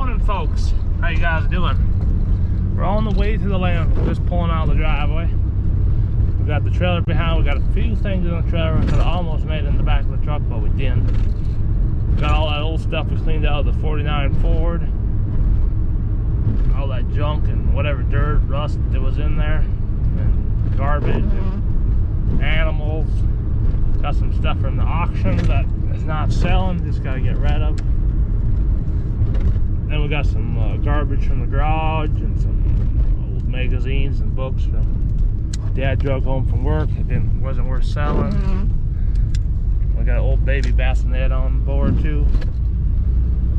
Morning, folks. How you guys doing? We're on the way to the landfill, just pulling out of the driveway. We got the trailer behind. We got a few things in the trailer. Could have almost made it in the back of the truck, but we didn't. We got all that old stuff we cleaned out of the 49 Ford. All that junk and whatever dirt, rust that was in there, and garbage and animals. Got some stuff from the auction that is not selling, just gotta get rid of. Then we got some garbage from the garage and some old magazines and books from Dad drug home from work. It wasn't worth selling. We got an old baby bassinet on board too.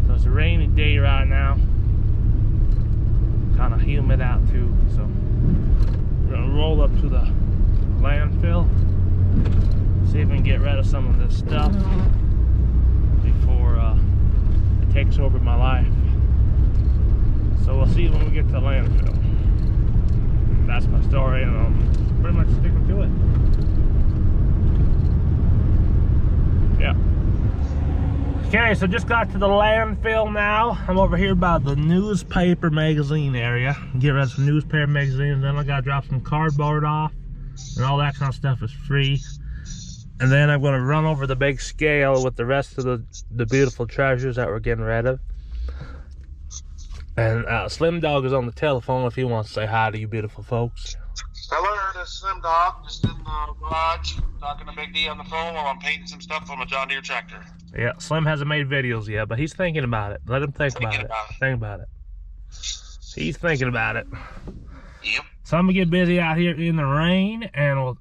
So it's a rainy day right now. Kind of humid out too. So we're gonna roll up to the landfill, see if we can get rid of some of this stuff before it takes over my life. So we'll see when we get to the landfill. That's my story, and I'm pretty much sticking to it. Yeah. Okay, so just got to the landfill now. I'm over here by the newspaper magazine area. Get rid of some newspaper magazines, then I gotta drop some cardboard off, and all that kind of stuff is free. And then I'm gonna run over the big scale with the rest of the beautiful treasures that we're getting rid of. And Slim Dog is on the telephone if he wants to say hi to you beautiful folks. Hello, this is Slim Dog, just in the garage, talking to Big D on the phone while I'm painting some stuff on a John Deere tractor. Yeah, Slim hasn't made videos yet, but he's thinking about it. Let him think about it. Think about it. He's thinking about it. Yep. So I'm gonna get busy out here in the rain, and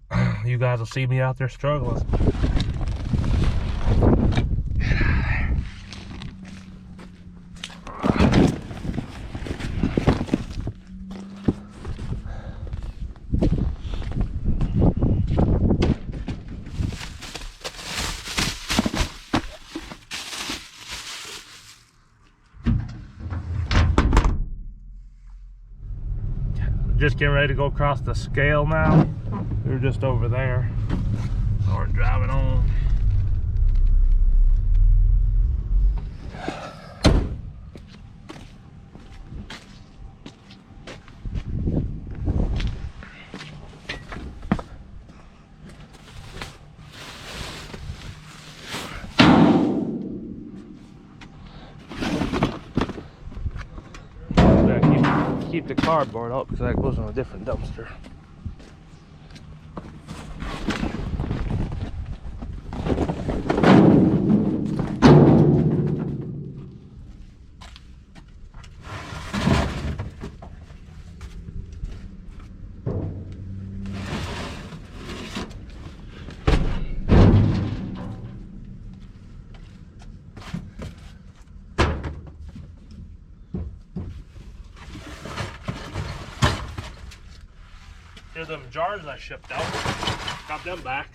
you guys will see me out there struggling. Just getting ready to go across the scale now. We were just over there. So we're driving on. Keep the cardboard up because that goes in a different dumpster. Here's them jars I shipped out. Got them back.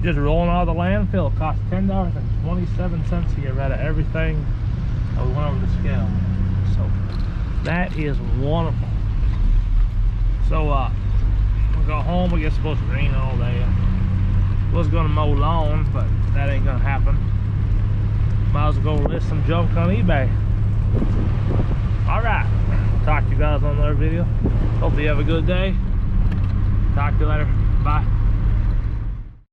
Just rolling out of the landfill. It cost $10.27 to get rid of everything. We went over the scale. So that is wonderful. So we and go home. We get supposed to rain all day. Was gonna mow lawns, but that ain't gonna happen. Might as well go list some junk on eBay. Alright, talk to you guys on another video. Hope you have a good day. Talk to you later. Bye.